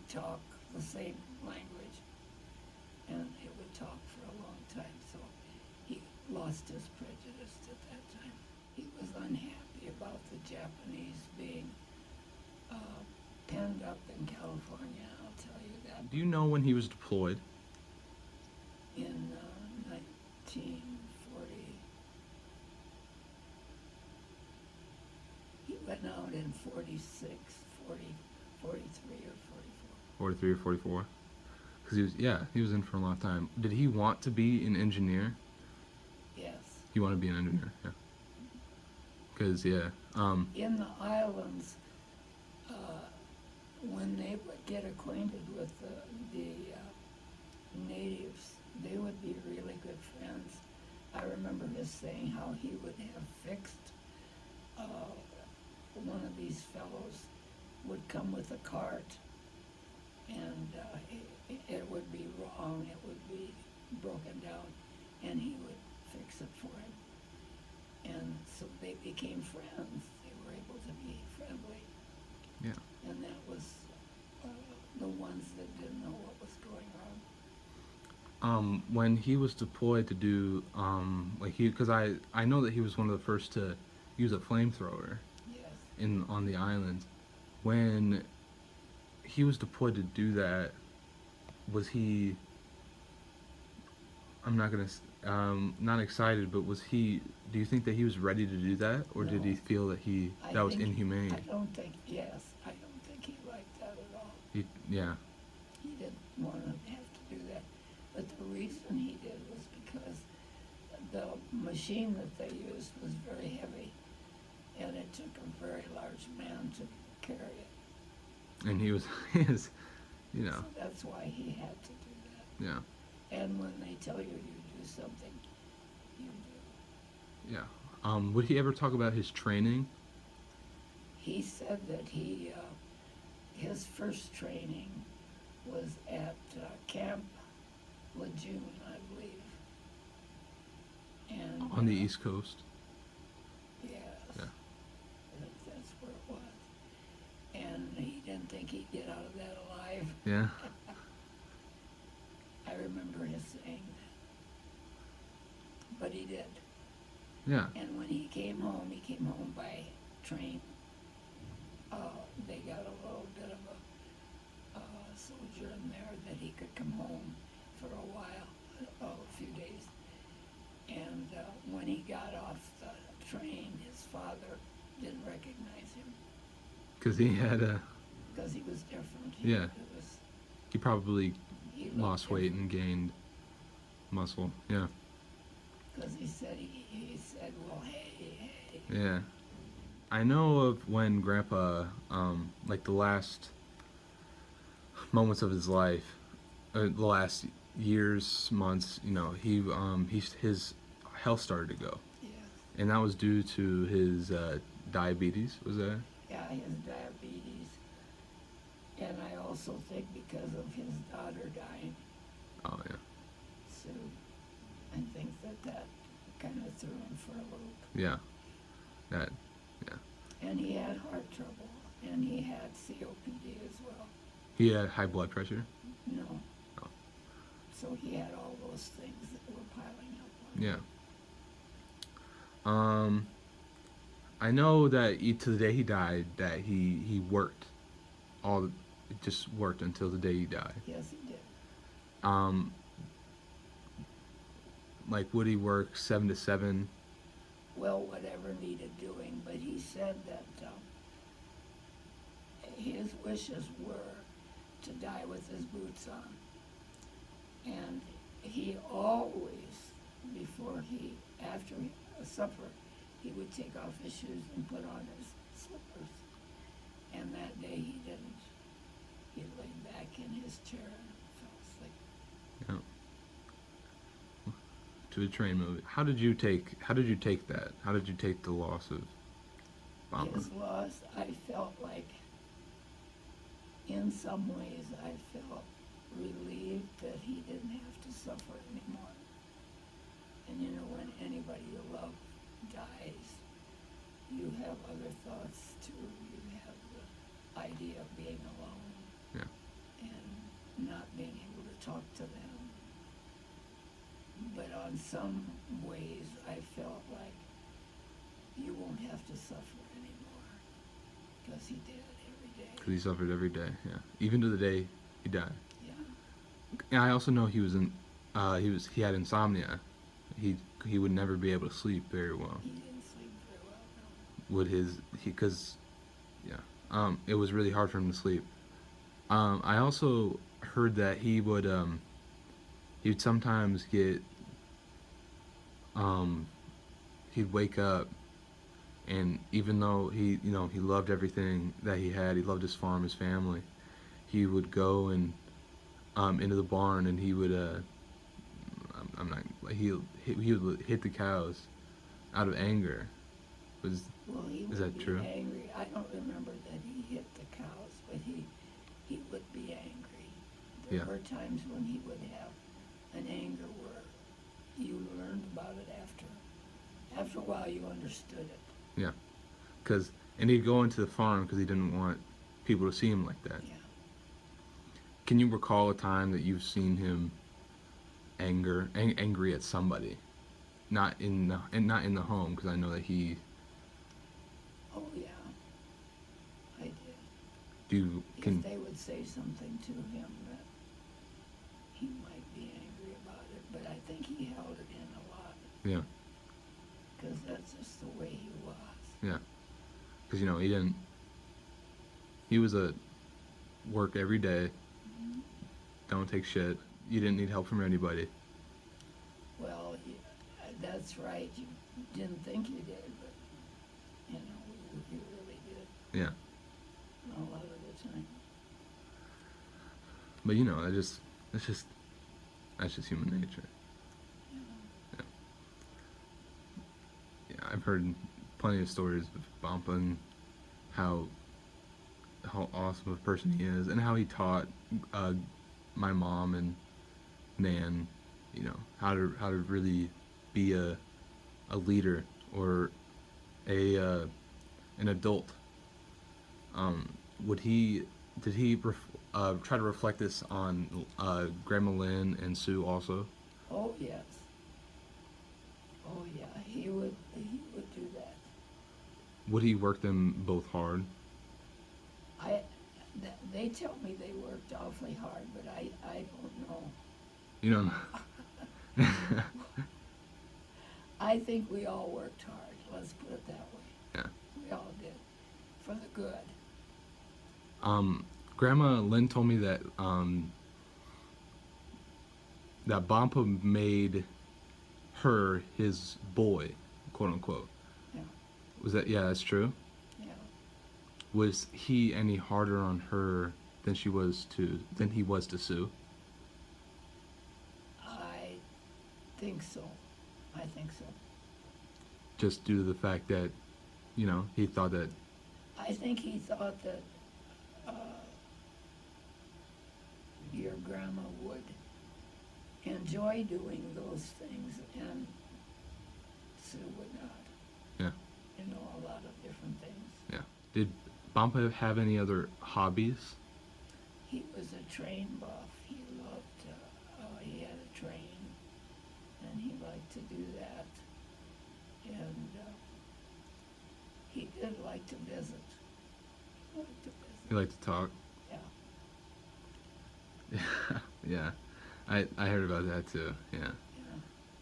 talk the same language, and it would talk for a long time. So he lost his prejudice at that time. He was unhappy about the Japanese being penned up in California. I'll tell you that. Do you know when he was deployed? In 1940, he went out in 46, 40, 43 or 44. 43 or 44? Because he was in for a long time. Did he want to be an engineer? Yes. He wanted to be an engineer, yeah. Because, In the islands, when they would get acquainted with the natives, they would be really good friends. I remember his saying how he would have fixed one of these fellows would come with a cart, and it would be wrong, it would be broken down, and he would fix it for him. And so they became friends. They were able to be friendly. yeah. And that was the ones that didn't know what was going on. When he was deployed to do, because I know that he was one of the first to use a flamethrower Yes. on the island. When he was deployed to do that, was he? I'm not gonna, not excited, but was he? Do you think that he was ready to do that, or did he No. feel that that was inhumane? I don't think, yes, I don't think he liked that at all. Yeah. He didn't want to have to do that. But the reason he did was because the machine that they used was very heavy, and it took a very large man to carry it. And he was, So that's why he had to do that. yeah, And when they tell you do something, you do. yeah. Would he ever talk about his training? He said that his first training was at Camp Lejeune, I believe. And On the East Coast? yes, Yeah. that's where it was. And he didn't think he'd get out of that alive. Yeah. I remember his saying that. But he did. Yeah. And when he came home by train. They got a little bit of a sojourn there that he could come home for a while, a few days. And when he got off the train, his father didn't recognize him Because he had a. because he was different. Yeah. He probably He looked lost weight different. and gained muscle. Yeah. Because he said, well, hey. Yeah. I know of when Grandpa, like the last moments of his life, the last years, months, his health started to go, Yes. and that was due to his diabetes. Was that? Yeah, his diabetes. And I also think because of his daughter dying, Oh yeah. Sue. I think that kind of threw him for a loop. Yeah. That. Yeah. And he had heart trouble, and he had COPD as well. He had high blood pressure. No. Oh. So he had all those things that were piling up on Yeah. him. I know that to the day he died, that he worked just worked until the day he died. Yes, he did. Like, would he work 7 to 7? Well, whatever needed doing, but he said that his wishes were to die with his boots on. And he always, after supper, he would take off his shoes and put on his slippers. And that day he didn't. He lay back in his chair and fell asleep. Yeah. To a train movie. How did you take that? How did you take the loss of Bomber? His loss, I felt like, in some ways, I felt relieved that he didn't have to suffer anymore. And you know, when anybody you love dies, you have other thoughts too. You have the idea of being alone. Yeah. talk to them. But on some ways, I felt like you won't have to suffer anymore, because he did every day. Because he suffered every day. Yeah, even to the day he died. Yeah, And I also know he was in. He had insomnia. He would never be able to sleep very well. he didn't sleep very well. No. Would his because yeah, it was really hard for him to sleep. I also heard that he'd sometimes get he'd wake up, and even though he loved everything that he had, he loved his farm, his family, he would go and into the barn, and he would I'm not he would hit the cows out of anger. Was Well, he Is would that be true? angry. I don't remember that he hit the cows, but he would be angry. There Yeah. were times when he would have an anger where you learned about it after. After a while, you understood it. yeah, and he'd go into the farm because he didn't want people to see him like that. Yeah. Can you recall a time that you've seen him angry at somebody, not in the home? Because I know that he Oh yeah. I did. do can If they would say something to him that he might be angry about it, but I think he held it in a lot, yeah because that's just the way he was. yeah because he was a work every day, don't take shit. You didn't need help from anybody. Well, that's right. You didn't think you did, but you really did Yeah, a lot of the time. but that's just human nature. Yeah. Yeah, I've heard plenty of stories of Bampa and how awesome of a person he is, and how he taught my mom and Nan, how to really be a leader, or an adult. Did he try to reflect this on Grandma Lynn and Sue also? Oh yes. Oh yeah. He would do that. Would he work them both hard? They tell me they worked awfully hard, but I don't know. You don't know. I think we all worked hard. Let's put it that way. Yeah. We all did, for the good. Grandma Lynn told me that that Bampa made her his boy, quote unquote. Yeah. Was that? Yeah, that's true. Yeah. Was he any harder on her than he was to Sue? I think so. I think so. Just due to the fact that, he thought that. I think he thought that your grandma would enjoy doing those things, and Sue would not. Yeah. A lot of different things. Yeah. Did Bampa have any other hobbies? He was a train buff. He loved, he had a train, and he liked to do that. And he did like to visit. He liked to visit. He liked to talk. Yeah. Yeah. Yeah. I heard about that too. Yeah.